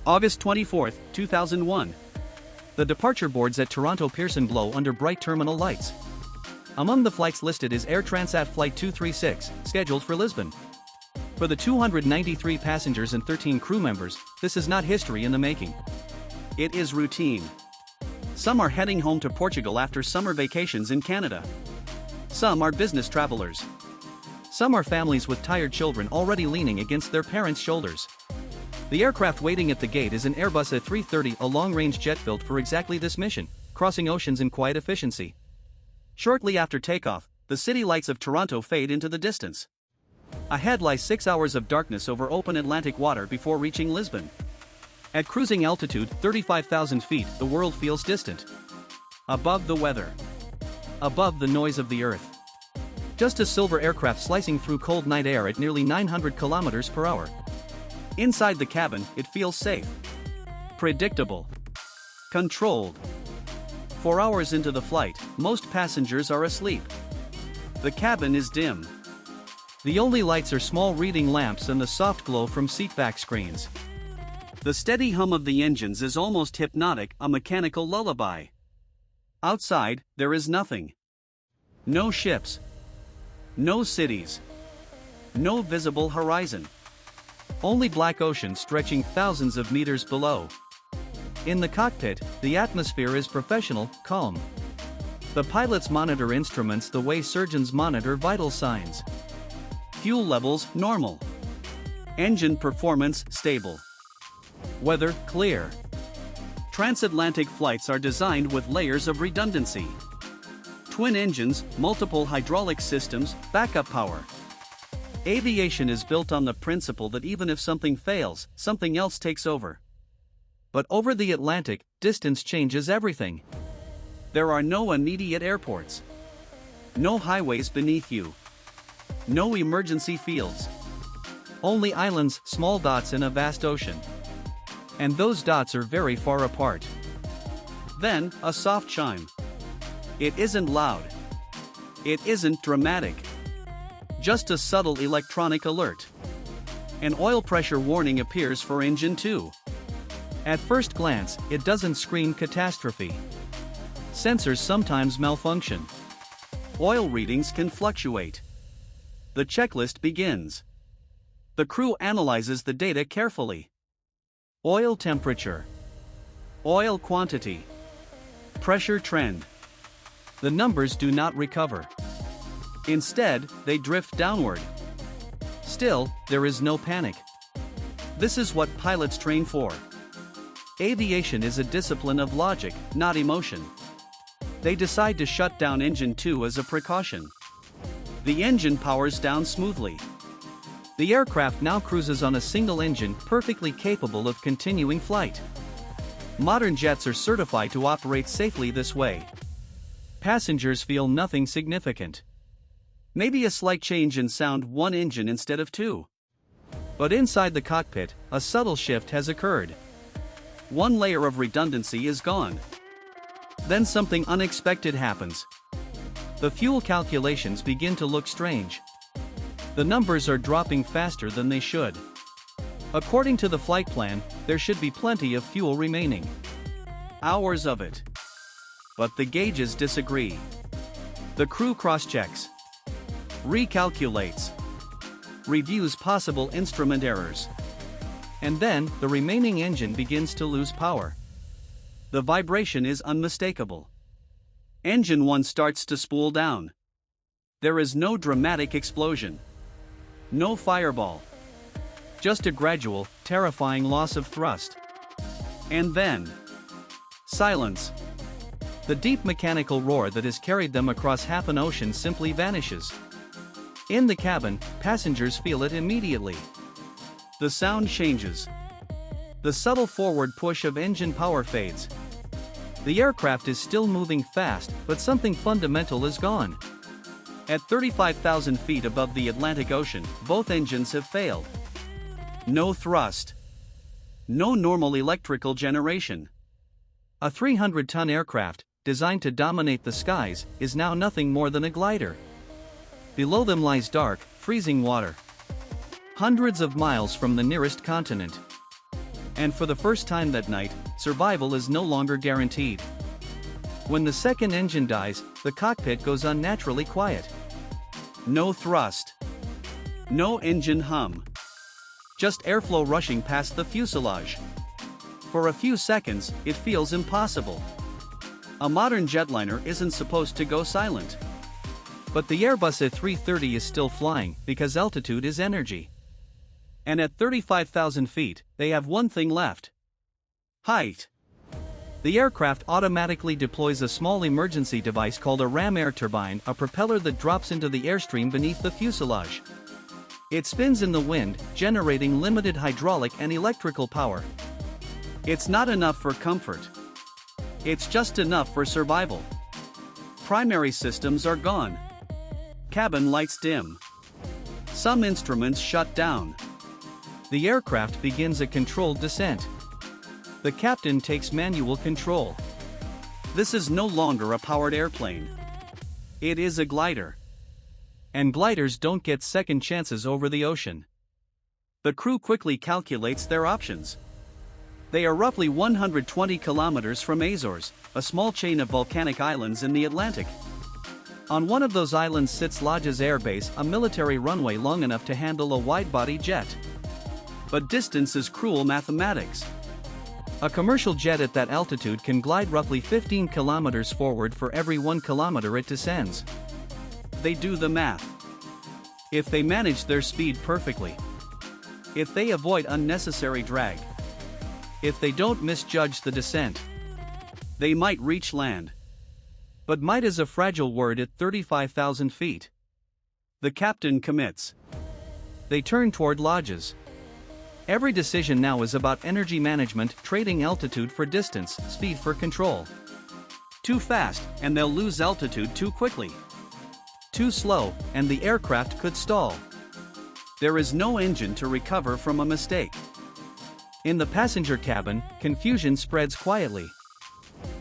August 24, 2001. The departure boards at Toronto Pearson glow under bright terminal lights. Among the flights listed is Air Transat Flight 236, scheduled for Lisbon. For the 293 passengers and 13 crew members, this is not history in the making. It is routine. Some are heading home to Portugal after summer vacations in Canada. Some are business travelers. Some are families with tired children already leaning against their parents' shoulders. The aircraft waiting at the gate is an Airbus A330, a long-range jet built for exactly this mission, crossing oceans in quiet efficiency. Shortly after takeoff, the city lights of Toronto fade into the distance. Ahead lies 6 hours of darkness over open Atlantic water before reaching Lisbon. At cruising altitude, 35,000 feet, the world feels distant. Above the weather. Above the noise of the earth. Just a silver aircraft slicing through cold night air at nearly 900 kilometers per hour. Inside the cabin, it feels safe. Predictable. Controlled. 4 hours into the flight, most passengers are asleep. The cabin is dim. The only lights are small reading lamps and the soft glow from seatback screens. The steady hum of the engines is almost hypnotic, a mechanical lullaby. Outside, there is nothing. No ships. No cities. No visible horizon. Only black ocean stretching thousands of meters below. In the cockpit, the atmosphere is professional, calm. The pilots monitor instruments the way surgeons monitor vital signs. Fuel levels, normal. Engine performance, stable. Weather, clear. Transatlantic flights are designed with layers of redundancy. Twin engines, multiple hydraulic systems, backup power. Aviation is built on the principle that even if something fails, something else takes over. But over the Atlantic, distance changes everything. There are no immediate airports. No highways beneath you. No emergency fields. Only islands, small dots in a vast ocean. And those dots are very far apart. Then, a soft chime. It isn't loud. It isn't dramatic. Just a subtle electronic alert. An oil pressure warning appears for engine 2. At first glance, it doesn't scream catastrophe. Sensors sometimes malfunction. Oil readings can fluctuate. The checklist begins. The crew analyzes the data carefully. Oil temperature. Oil quantity. Pressure trend. The numbers do not recover. Instead, they drift downward. Still, there is no panic. This is what pilots train for. Aviation is a discipline of logic, not emotion. They decide to shut down engine 2 as a precaution. The engine powers down smoothly. The aircraft now cruises on a single engine, perfectly capable of continuing flight. Modern jets are certified to operate safely this way. Passengers feel nothing significant. Maybe a slight change in sound, one engine instead of two. But inside the cockpit, a subtle shift has occurred. One layer of redundancy is gone. Then something unexpected happens. The fuel calculations begin to look strange. The numbers are dropping faster than they should. According to the flight plan, there should be plenty of fuel remaining. Hours of it. But the gauges disagree. The crew cross-checks. Recalculates. Reviews possible instrument errors. And then, the remaining engine begins to lose power. The vibration is unmistakable. Engine 1 starts to spool down. There is no dramatic explosion. No fireball. Just a gradual, terrifying loss of thrust. And then, silence. The deep mechanical roar that has carried them across half an ocean simply vanishes. In the cabin, passengers feel it immediately. The sound changes. The subtle forward push of engine power fades. The aircraft is still moving fast, but something fundamental is gone. At 35,000 feet above the Atlantic Ocean, both engines have failed. No thrust. No normal electrical generation. A 300-ton aircraft, designed to dominate the skies, is now nothing more than a glider. Below them lies dark, freezing water. Hundreds of miles from the nearest continent. And for the first time that night, survival is no longer guaranteed. When the second engine dies, the cockpit goes unnaturally quiet. No thrust. No engine hum. Just airflow rushing past the fuselage. For a few seconds, it feels impossible. A modern jetliner isn't supposed to go silent. But the Airbus A330 is still flying, because altitude is energy. And at 35,000 feet, they have one thing left: height. The aircraft automatically deploys a small emergency device called a ram air turbine, a propeller that drops into the airstream beneath the fuselage. It spins in the wind, generating limited hydraulic and electrical power. It's not enough for comfort. It's just enough for survival. Primary systems are gone. Cabin lights dim. Some instruments shut down. The aircraft begins a controlled descent. The captain takes manual control. This is no longer a powered airplane. It is a glider. And gliders don't get second chances over the ocean. The crew quickly calculates their options. They are roughly 120 kilometers from Azores, a small chain of volcanic islands in the Atlantic. On one of those islands sits Lajes Air Base, a military runway long enough to handle a wide-body jet. But distance is cruel mathematics. A commercial jet at that altitude can glide roughly 15 kilometers forward for every 1 kilometer it descends. They do the math. If they manage their speed perfectly, if they avoid unnecessary drag, if they don't misjudge the descent, they might reach land. But might is a fragile word at 35,000 feet. The captain commits. They turn toward Lajes. Every decision now is about energy management, trading altitude for distance, speed for control. Too fast, and they'll lose altitude too quickly. Too slow, and the aircraft could stall. There is no engine to recover from a mistake. In the passenger cabin, confusion spreads quietly.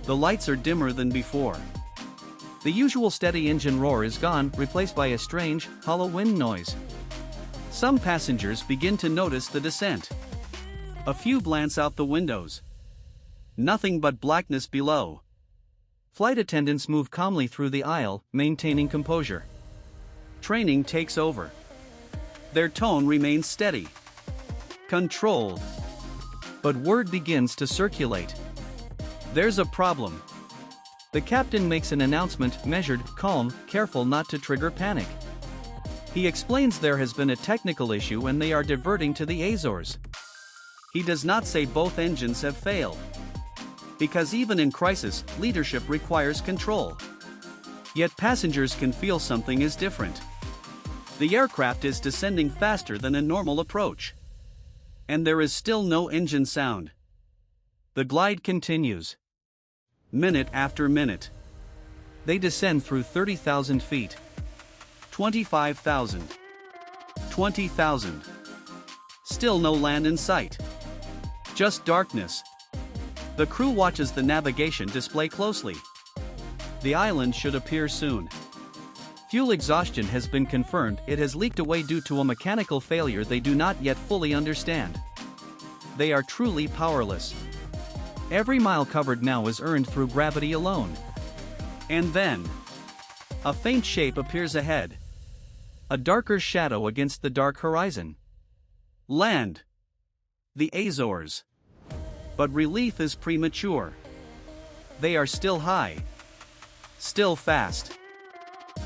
The lights are dimmer than before. The usual steady engine roar is gone, replaced by a strange, hollow wind noise. Some passengers begin to notice the descent. A few glance out the windows. Nothing but blackness below. Flight attendants move calmly through the aisle, maintaining composure. Training takes over. Their tone remains steady. Controlled. But word begins to circulate. There's a problem. The captain makes an announcement, measured, calm, careful not to trigger panic. He explains there has been a technical issue and they are diverting to the Azores. He does not say both engines have failed. Because even in crisis, leadership requires control. Yet passengers can feel something is different. The aircraft is descending faster than a normal approach. And there is still no engine sound. The glide continues. Minute after minute. They descend through 30,000 feet. 25,000. 20,000. Still no land in sight. Just darkness. The crew watches the navigation display closely. The island should appear soon. Fuel exhaustion has been confirmed. It has leaked away due to a mechanical failure they do not yet fully understand. They are truly powerless. Every mile covered now is earned through gravity alone. And then, a faint shape appears ahead. A darker shadow against the dark horizon. Land. The Azores. But relief is premature. They are still high. Still fast.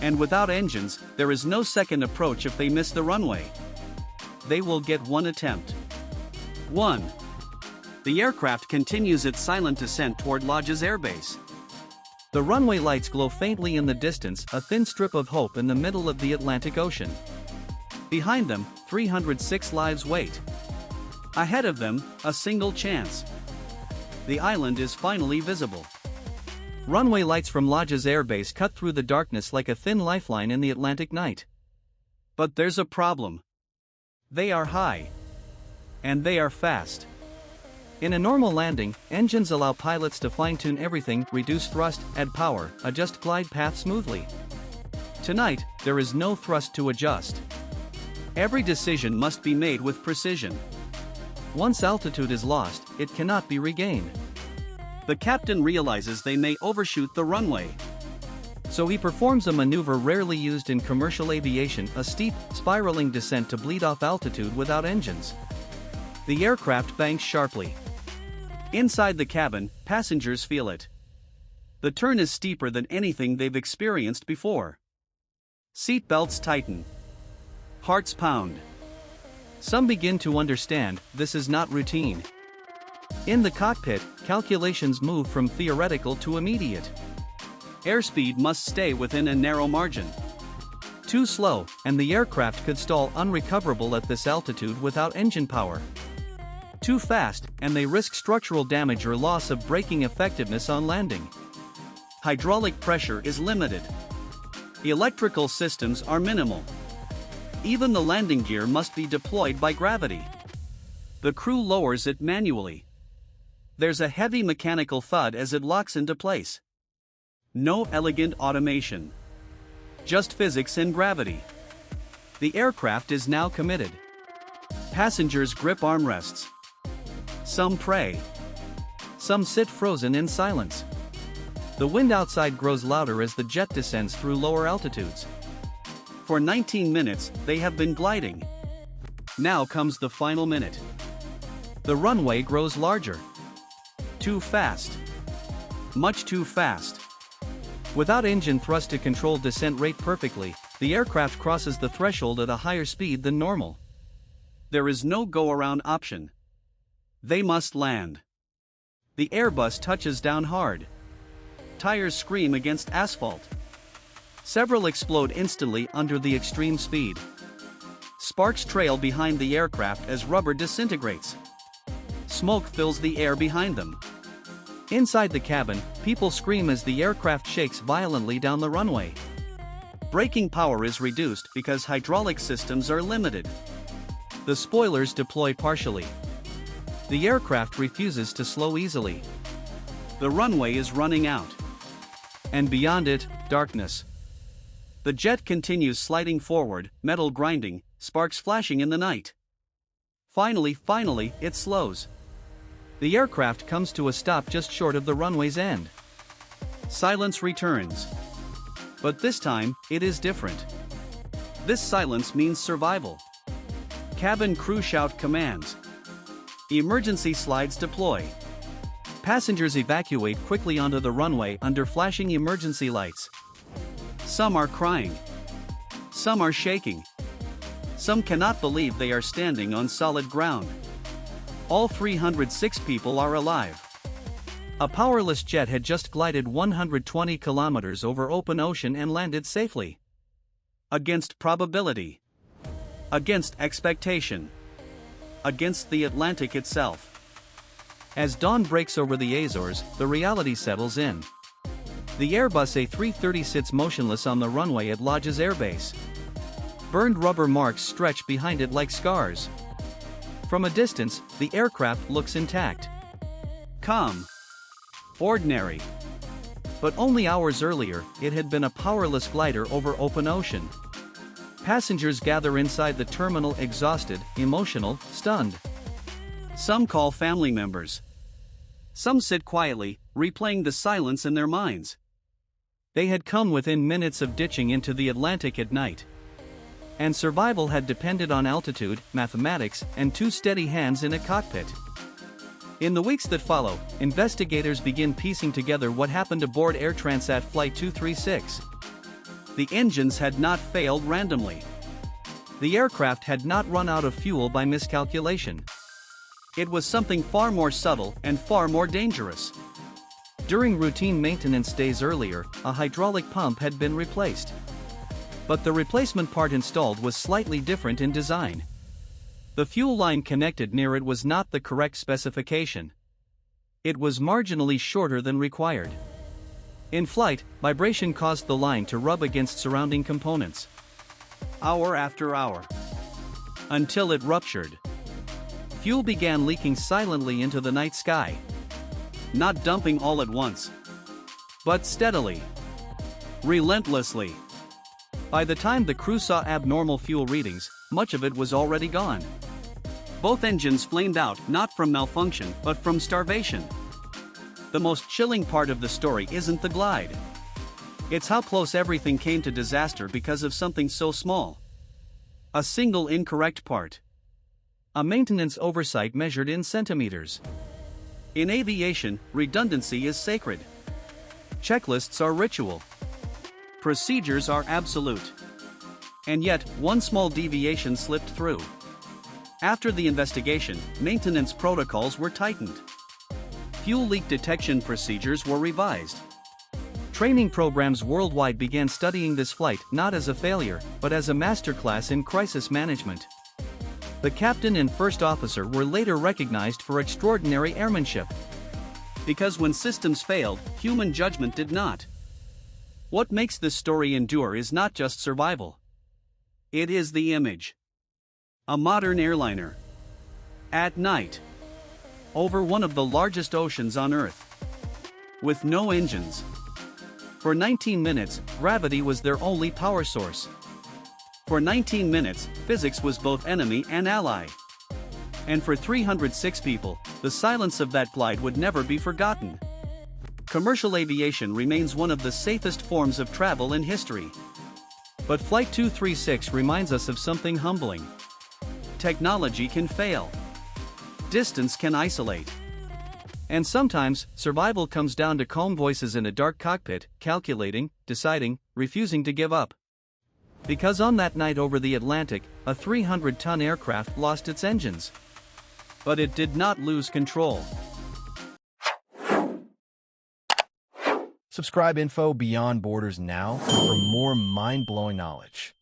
And without engines, there is no second approach if they miss the runway. They will get one attempt. 1. The aircraft continues its silent descent toward Lajes Air Base. The runway lights glow faintly in the distance, a thin strip of hope in the middle of the Atlantic Ocean. Behind them, 306 lives wait. Ahead of them, a single chance. The island is finally visible. Runway lights from Lajes Air Base cut through the darkness like a thin lifeline in the Atlantic night. But there's a problem. They are high. And they are fast. In a normal landing, engines allow pilots to fine-tune everything, reduce thrust, add power, adjust glide path smoothly. Tonight, there is no thrust to adjust. Every decision must be made with precision. Once altitude is lost, it cannot be regained. The captain realizes they may overshoot the runway. So he performs a maneuver rarely used in commercial aviation, a steep, spiraling descent to bleed off altitude without engines. The aircraft banks sharply. Inside the cabin, passengers feel it. The turn is steeper than anything they've experienced before. Seat belts tighten. Hearts pound. Some begin to understand this is not routine. In the cockpit, calculations move from theoretical to immediate. Airspeed must stay within a narrow margin. Too slow, and the aircraft could stall unrecoverable at this altitude without engine power. Too fast, and they risk structural damage or loss of braking effectiveness on landing. Hydraulic pressure is limited. Electrical systems are minimal. Even the landing gear must be deployed by gravity. The crew lowers it manually. There's a heavy mechanical thud as it locks into place. No elegant automation. Just physics and gravity. The aircraft is now committed. Passengers grip armrests. Some pray. Some sit frozen in silence. The wind outside grows louder as the jet descends through lower altitudes. For 19 minutes, they have been gliding. Now comes the final minute. The runway grows larger. Too fast. Much too fast. Without engine thrust to control descent rate perfectly, the aircraft crosses the threshold at a higher speed than normal. There is no go-around option. They must land. The Airbus touches down hard. Tires scream against asphalt. Several explode instantly under the extreme speed. Sparks trail behind the aircraft as rubber disintegrates. Smoke fills the air behind them. Inside the cabin, people scream as the aircraft shakes violently down the runway. Braking power is reduced because hydraulic systems are limited. The spoilers deploy partially. The aircraft refuses to slow easily. The runway is running out. And beyond it, darkness. The jet continues sliding forward, metal grinding, sparks flashing in the night. Finally, it slows. The aircraft comes to a stop just short of the runway's end. Silence returns. But this time, it is different. This silence means survival. Cabin crew shout commands. Emergency slides deploy. Passengers evacuate quickly onto the runway under flashing emergency lights. Some are crying. Some are shaking. Some cannot believe they are standing on solid ground. All 306 people are alive. A powerless jet had just glided 120 kilometers over open ocean and landed safely. Against probability. Against expectation. Against the Atlantic itself. As dawn breaks over the Azores, the reality settles in. The Airbus A330 sits motionless on the runway at Lajes Air Base. Burned rubber marks stretch behind it like scars. From a distance, the aircraft looks intact. Calm. Ordinary. But only hours earlier, it had been a powerless glider over open ocean. Passengers gather inside the terminal exhausted, emotional, stunned. Some call family members. Some sit quietly, replaying the silence in their minds. They had come within minutes of ditching into the Atlantic at night. And survival had depended on altitude, mathematics, and two steady hands in a cockpit. In the weeks that follow, investigators begin piecing together what happened aboard Air Transat Flight 236. The engines had not failed randomly. The aircraft had not run out of fuel by miscalculation. It was something far more subtle and far more dangerous. During routine maintenance days earlier, a hydraulic pump had been replaced. But the replacement part installed was slightly different in design. The fuel line connected near it was not the correct specification. It was marginally shorter than required. In flight, vibration caused the line to rub against surrounding components. Hour after hour. Until it ruptured. Fuel began leaking silently into the night sky. Not dumping all at once. But steadily. Relentlessly. By the time the crew saw abnormal fuel readings, much of it was already gone. Both engines flamed out not from malfunction but from starvation. The most chilling part of the story isn't the glide. It's how close everything came to disaster because of something so small. A single incorrect part. A maintenance oversight measured in centimeters. In aviation, redundancy is sacred. Checklists are ritual. Procedures are absolute. And yet, one small deviation slipped through. After the investigation, maintenance protocols were tightened. Fuel leak detection procedures were revised. Training programs worldwide began studying this flight not as a failure, but as a masterclass in crisis management. The captain and first officer were later recognized for extraordinary airmanship. Because when systems failed, human judgment did not. What makes this story endure is not just survival. It is the image. A modern airliner. At night. Over one of the largest oceans on Earth. With no engines. For 19 minutes, gravity was their only power source. For 19 minutes, physics was both enemy and ally. And for 306 people, the silence of that glide would never be forgotten. Commercial aviation remains one of the safest forms of travel in history. But Flight 236 reminds us of something humbling. Technology can fail. Distance can isolate. And sometimes, survival comes down to calm voices in a dark cockpit, calculating, deciding, refusing to give up. Because on that night over the Atlantic, a 300-ton aircraft lost its engines. But it did not lose control. Subscribe Info Beyond Borders now for more mind-blowing knowledge.